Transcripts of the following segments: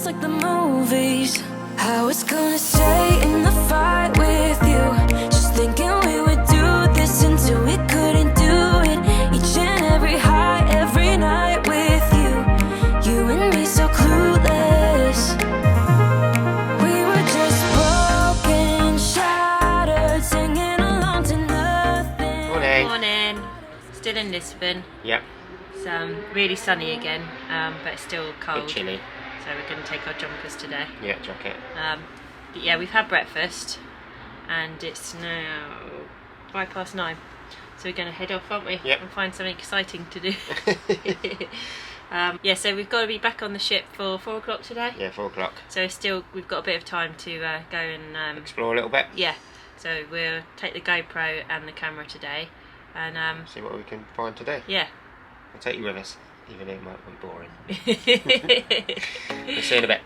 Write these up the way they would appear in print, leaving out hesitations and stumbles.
just like the movies. I was gonna stay in the fight with you, just thinking we would do this until we couldn't do it. Each and every high, every night with you, you and me so clueless. We were just broken, shattered, singing along to nothing. Morning. Morning. Still in Lisbon. Yep. It's really sunny again, but it's still cold. Bit chilly. So we're going to take our jumpers today. Yeah, jacket. But yeah, we've had breakfast and it's now 9:05. So we're going to head off, aren't we? Yep. And find something exciting to do. Yeah, so we've got to be back on the ship for 4 o'clock today. Yeah, 4 o'clock. So we've got a bit of time to go and Explore a little bit. yeah. So we'll take the GoPro and the camera today, and see what we can find today. yeah. I'll take you with us, even though it might be boring. We'll see you in a bit.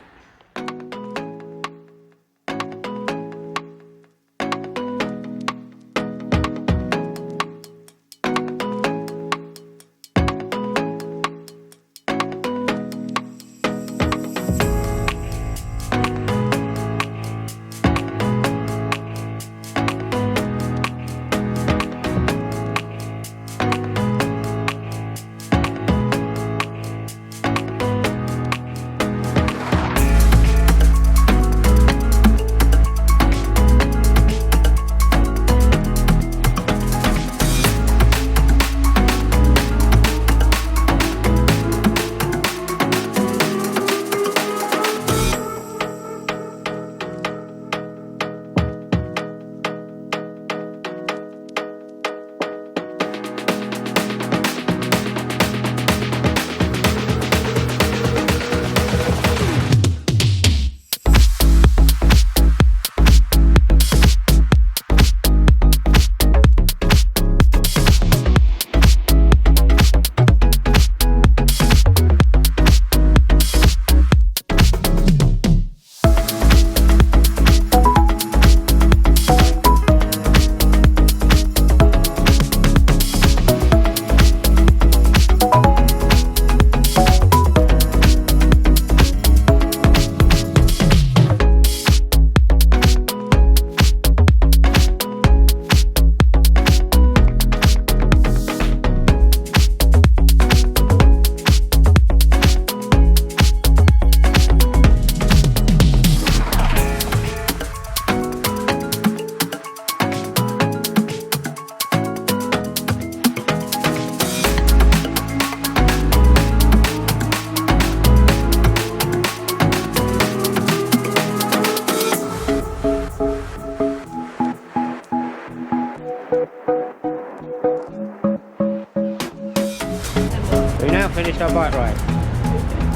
We now finished our bike ride.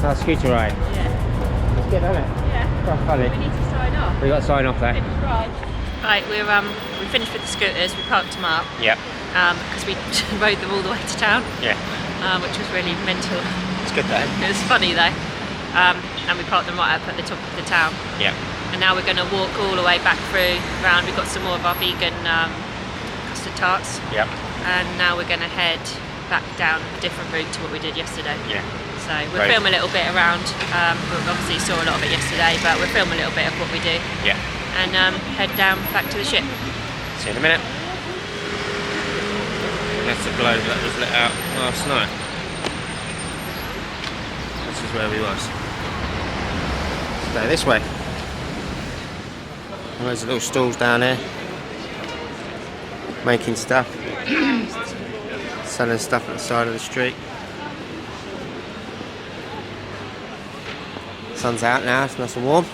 Our scooter ride. Yeah. It's good, isn't it? Yeah. Quite funny. We need to sign off. We got to sign off there. Finished ride. Right, we finished with the scooters. We parked them up. Yep. Because we rode them all the way to town. Yeah. Which was really mental. It's good though. It was funny though. And we parked them right up at the top of the town. Yeah. And now we're going to walk all the way back through round. We've got some more of our vegan custard tarts. Yep. And now we're going to head back down a different route to what we did yesterday. Yeah. So we'll film a little bit around. We obviously saw a lot of it yesterday, but we'll film a little bit of what we do. Yeah. And head down back to the ship. See you in a minute. That's the globe that was lit out last night. This is where we was. Stay this way. There's little stalls down here. Making stuff. Selling stuff at the side of the street. Sun's out now, it's nice and warm.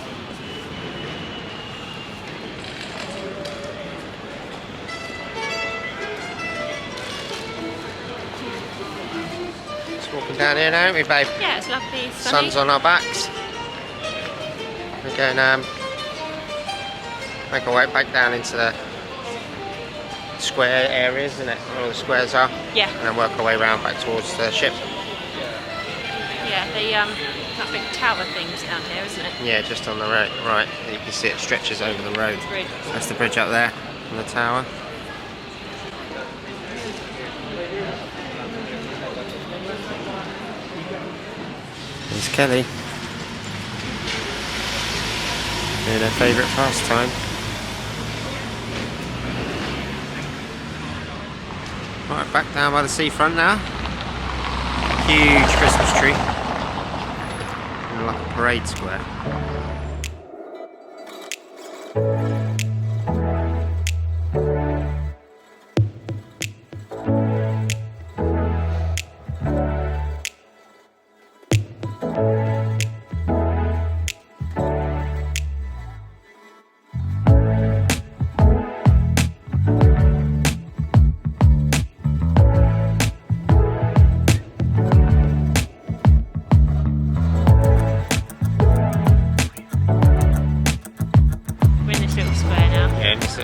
Just walking down here now, aren't we, babe? Yeah, it's lovely. It's sunny. Sun's on our backs. We're going make our way back down into the square areas, isn't it? Where all the squares are. Yeah. And then work our way around back towards the ship. Yeah, that big tower thing's down here, isn't it? Yeah, just on the right. You can see it stretches over the road. Bridge. That's the bridge up there, and the tower. There's Kelly. Doing their favourite pastime. Right, back down by the seafront now. Huge Christmas tree. Like a parade square.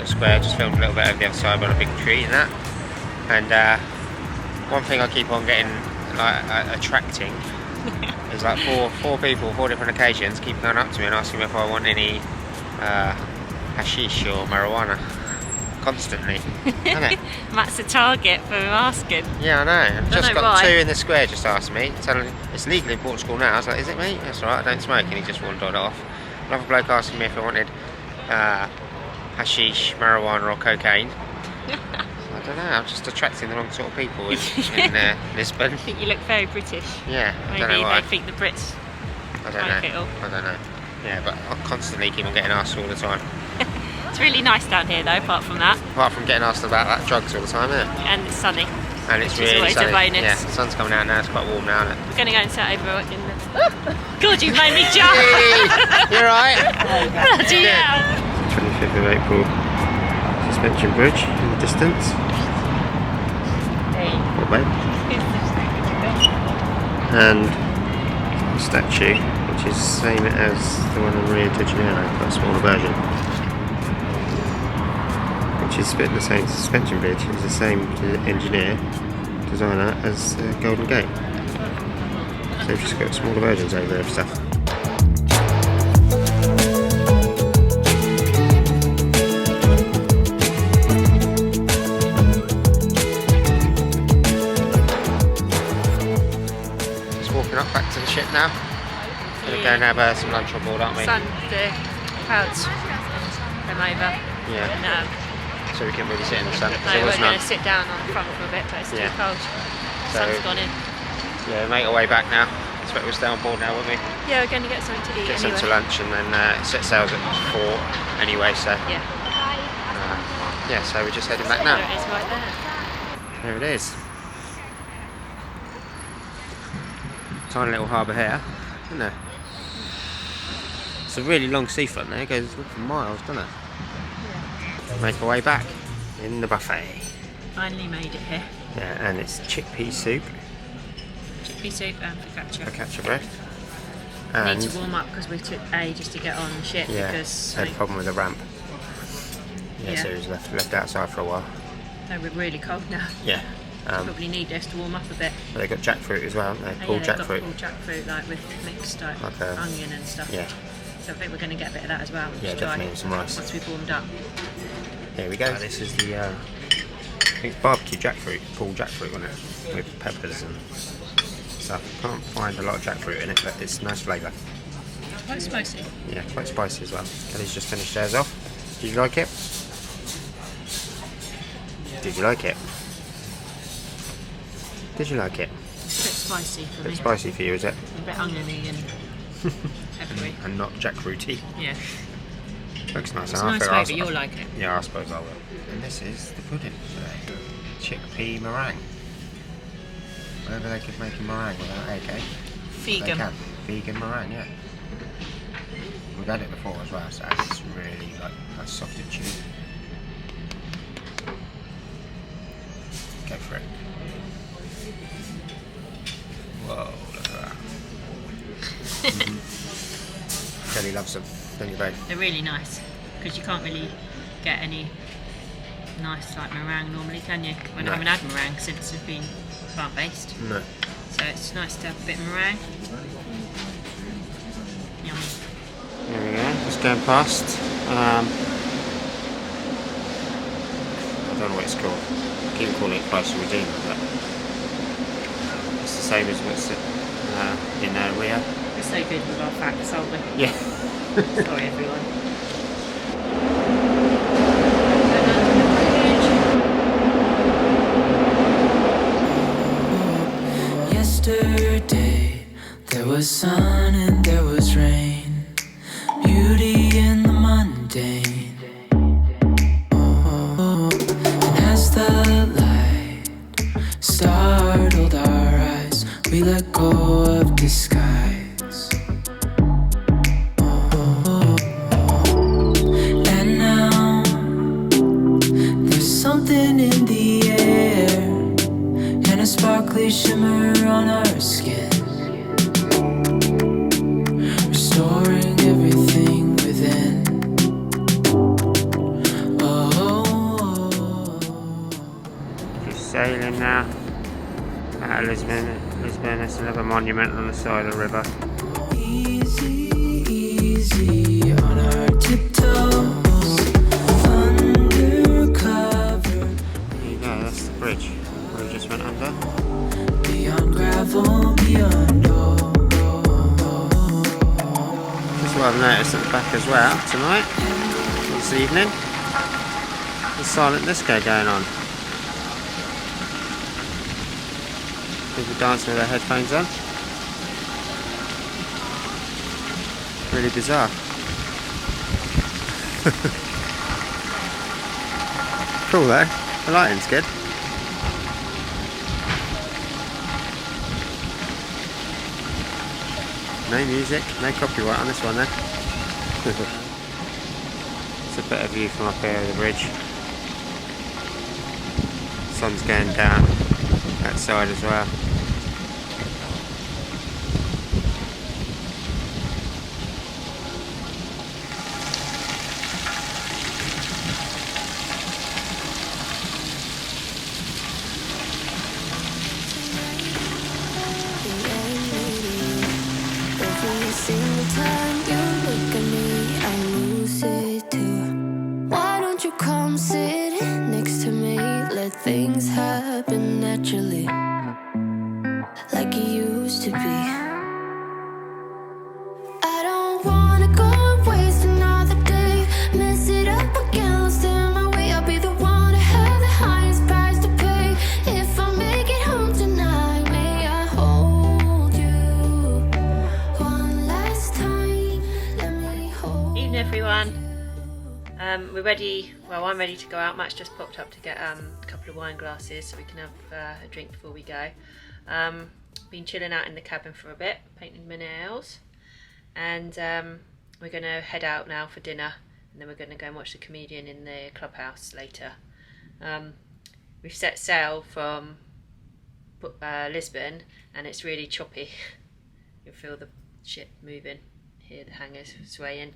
Square, just filmed a little bit over the other side on a big tree and that. And one thing I keep on getting like attracting is like four people, 4 different occasions, keep going up to me and asking me if I want any hashish or marijuana constantly. Matt's a target for asking. Yeah, I know. I've just got 2 in the square just asked me. It's legal in Portugal now. I was like, is it, mate? That's alright, I don't smoke. And he just wandered it off. Another bloke asking me if I wanted hashish, marijuana or cocaine. I don't know, I'm just attracting the wrong sort of people in Lisbon. I think you look very British. Yeah, I Maybe don't know why. they think the Brits I don't know. Yeah, but I constantly keep on getting asked all the time. It's really nice down here though, apart from that. Apart from getting asked about that drugs all the time, isn't it? And it's sunny. And it's which is really always sunny. a bonus. Yeah, the sun's coming out now, it's quite warm now, isn't it? We're going to go and sit over in the... God, you made me jump! You're right. Bloody hell! 25th of April, suspension bridge in the distance. Hey. What, babe? And a statue, which is the same as the one in Rio de Janeiro, but a smaller version. Which is split in the same suspension bridge, is the same engineer, designer as the Golden Gate. So they've just got smaller versions over there of stuff. Up back to the ship now. We're going to have some lunch on board, aren't we? The clouds come over. Yeah. No, So we can really sit in the sun. we're going to sit down on the front for a bit, but it's too cold. The sun's gone in. Yeah, we make our way back now. I expect we'll stay on board now, won't we? Yeah, we're going to get something to eat. Get some to lunch and then set sails at 4 anyway, so. Yeah. Yeah, so we're just heading back now. There it is right there. There it is. Tiny little harbour here, isn't there? It's a really long seafront there, it goes for miles, doesn't it? Yeah. Make our way back in the buffet. Finally made it here. Yeah, and it's chickpea soup. Chickpea soup and focaccia bread. We And need to warm up because we took ages to get on the ship because had a problem with the ramp. Yeah. So it was left outside for a while. So we're really cold now. Yeah. Probably need this to warm up a bit. But they got jackfruit as well, haven't they? Pulled jackfruit. Pulled jackfruit, like with mixed like onion and stuff. Yeah. So I think we're going to get a bit of that as well. Yeah, definitely with some rice. Once we've warmed up. Here we go. This is the I think barbecue jackfruit, pulled jackfruit on it, with peppers and stuff. Can't find a lot of jackfruit in it, but it's a nice flavour. Quite spicy. Yeah, quite spicy as well. Kelly's just finished hers off. Did you like it? Did you like it? Did you like it? It's a bit spicy for me. A bit spicy for you, is it? A bit oniony and peppery. And not jackfruity. Yeah. Looks nice. It's a nice flavour, you'll like it. Yeah, I suppose I will. And this is the pudding today. Chickpea meringue. Whether they could make a meringue without egg, eh? Vegan. They can. Vegan meringue, yeah. We've had it before as well, so it's really like a soft and chewy. Go for it. Whoa, look at that. Kelly loves them, don't you, babe? They're really nice because you can't really get any nice like meringue normally, can you? I haven't had meringue since it's been plant-based. No. So it's nice to have a bit of meringue. Yummy. There we go, just going past. I don't know what it's called. I keep calling it Price of Redeemer, but it's the same as what's in Rio. We're so good with our facts, aren't we? Yeah. Sorry, everyone. Yesterday, there was sun and there was rain, beauty in the mundane. And as the light startled our eyes, we let go of disguise. And now there's something in the air and a sparkly shimmer on our skin, restoring everything within. Just sailing now out of Lisbon. Lisbon, there's another monument on the side of the river. Easy, easy on our tiptoes, undercover. There you go, that's the bridge we just went under. Beyond gravel, beyond Just what I've noticed at the back as well tonight, this evening, there's silent disco going on. People dancing with their headphones on. Really bizarre. Cool though, the lighting's good. No music, no copyright on this one then. It's a better view from up here of the bridge. Sun's going down that side as well. every single time you look at me, I lose it too. Why don't you come sit next to me? Let things happen naturally, like it used to be. I don't wanna go and waste another day, mess it up again, lost in my way. I'll be the one to have the highest price to pay. If I make it home tonight, may I hold you one last time? Let me hold Evening, everyone. We're ready. Well, I'm ready to go out. Matt's just popped up to get a couple of wine glasses so we can have a drink before we go. Been chilling out in the cabin for a bit, painting my nails, and we're going to head out now for dinner, and then we're going to go and watch the comedian in the clubhouse later. We've set sail from Lisbon, and it's really choppy. You'll feel the ship moving, hear the hangers swaying.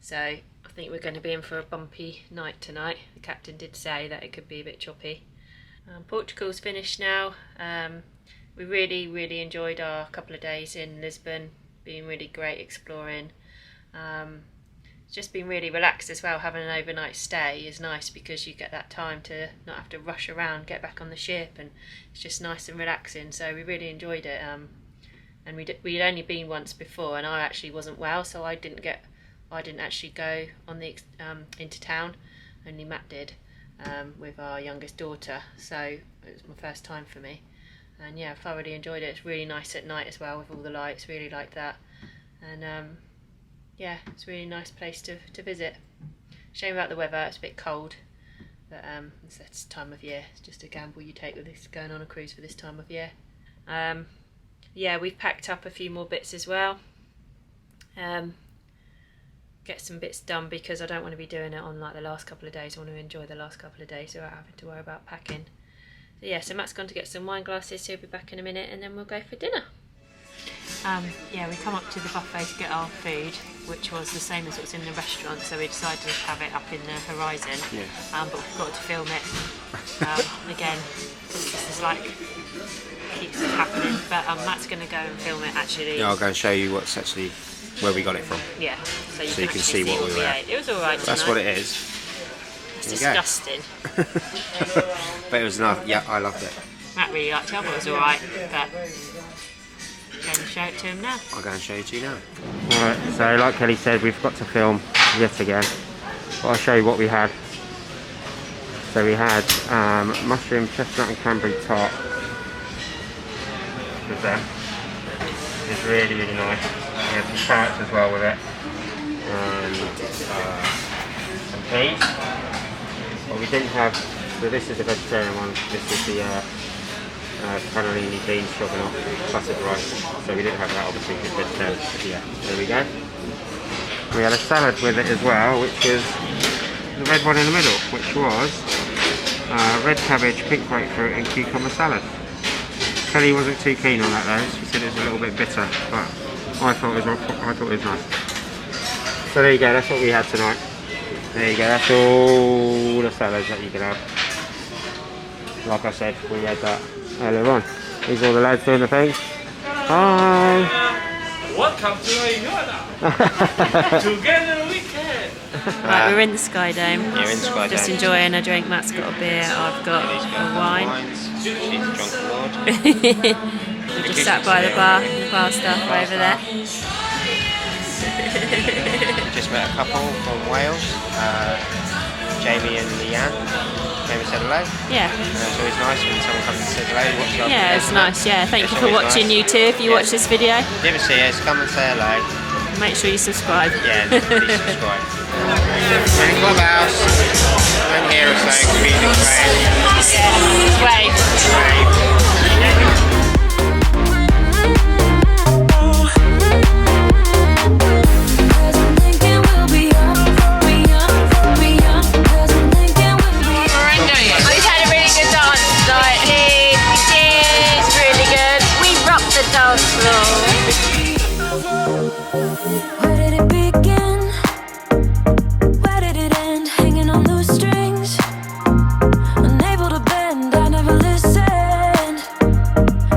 So I think we're going to be in for a bumpy night tonight. The captain did say that it could be a bit choppy. Portugal's finished now. We really enjoyed our couple of days in Lisbon. Been really great exploring. It's just been really relaxed as well. Having an overnight stay is nice because you get that time to not have to rush around, get back on the ship, and it's just nice and relaxing. So we really enjoyed it. And we'd only been once before, and I actually wasn't well, so I didn't actually go on the into town. Only Matt did with our youngest daughter, so it was my first time for me. And yeah, I thoroughly enjoyed it. It's really nice at night as well with all the lights. Really like that. And yeah, it's a really nice place to visit. Shame about the weather. It's a bit cold, but it's this time of year. It's just a gamble you take with this going on a cruise for this time of year. Yeah, we've packed up a few more bits as well. Get some bits done because I don't want to be doing it on like the last couple of days. I want to enjoy the last couple of days without having to worry about packing. So yeah, so Matt's gone to get some wine glasses, so he'll be back in a minute, and then we'll go for dinner. Yeah, we come up to the buffet to get our food, which was the same as what's in the restaurant, so we decided to have it up in the horizon. Yeah. But we've got to film it. Again, this is like keeps happening, but Matt's going to go and film it actually. Yeah, I'll go and show you what's actually where we got it from. Yeah, so you So you can can actually see what we were at. ate. It was alright. That's what it is. It's There you go. disgusting. But it was nice. Yeah, I loved it. Matt really liked it. I thought it was alright, but Go and show it to him now. I'll go and show you to you now. Alright, so like Kelly said, we've got to film yet again. But I'll show you what we had. So we had mushroom, chestnut and cranberry tart with them. It's really, really nice. We had some carrots as well with it. And some peas. What we didn't have, so this is the vegetarian one. This is the cannellini beans stroganoff, classic rice. So we didn't have that obviously because it's vegetarian. But yeah, there we go. We had a salad with it as well, which was the red one in the middle, which was red cabbage, pink grapefruit and cucumber salad. Kelly wasn't too keen on that though. She said it was a little bit bitter, but I thought it was nice. So there you go, that's what we had tonight. There you go, that's all the salads that you can have. Like I said, we had that earlier on. These are all the lads doing the thing. Hi! Welcome to Iona! Together we can! Right, we're in the Sky Dome. You're in Sky Just Dome. enjoying a drink. Matt's got a beer, I've got a wine. She's drunk a lot. We just sat by the bar staff are over there. Just met a couple from Wales, Jamie and Leanne. Came and said hello. Yeah. It's always nice when someone comes and says hello. Watch our Yeah, videos it's and nice. that. Yeah, thank It's you for always watching nice. YouTube. If you watch this video, If you ever see us, come and say hello. make sure you subscribe. Yeah, please subscribe. We're in Clubhouse. I'm here or so, comedic Wave. Cause I'm thinking we'll be young, be young. Cause I'm thinking we'll be young. We had a really good dance tonight. We did really good. We rocked the dance floor. Where did it begin? Where did it end? Hanging on loose strings, unable to bend. I never listened,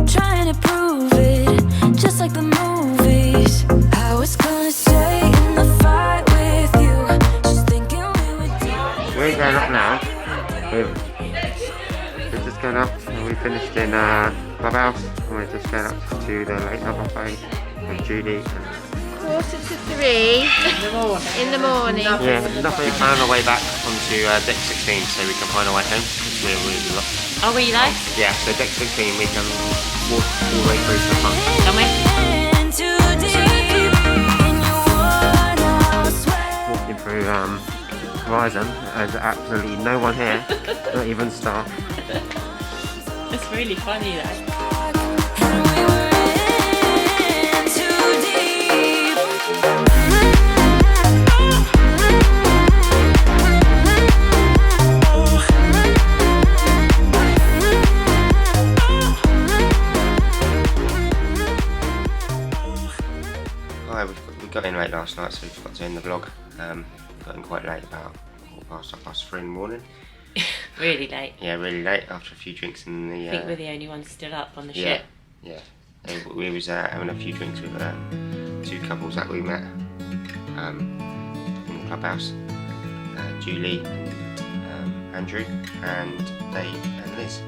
trying to prove it, just like the movies. I was gonna stay in the fight with you, just thinking we would do. We're going up now. We're just going up and we finished in Clubhouse and we're just going up to the late night buffet with Judy. 2:45 in the morning. Yeah, nothing. We're on our way back onto deck 16 so we can find our way home because we're really lost. Are we though? Yeah, so deck 16 we can walk all the way through to the front. Can we? In too deep in your world, I swear. Walking through Horizon, there's absolutely no one here, not even staff. It's really funny though. And we were in too deep. Alright, we got in late last night, so we forgot to end the vlog. Got in quite late, about 3:15 in the morning. Really late. Yeah, really late after a few drinks in the. I think we're the only ones still up on the yeah, ship. yeah. We was having a few drinks with two couples that we met in the clubhouse. Julie and Andrew and Dave and Liz.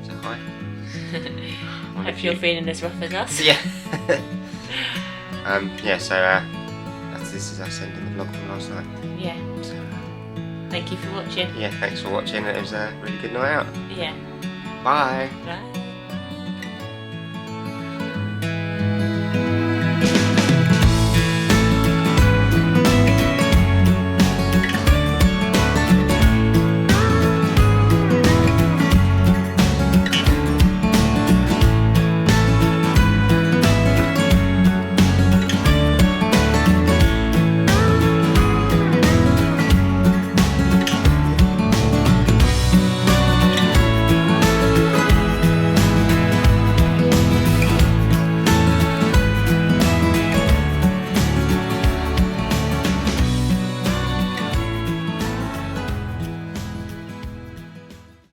So hi. Hope you're feeling as rough as us. Yeah. Yeah. So this is us ending the vlog from last night. Yeah. So, Thank you for watching. yeah. Thanks for watching. It was a really good night out. Yeah. Bye. Bye.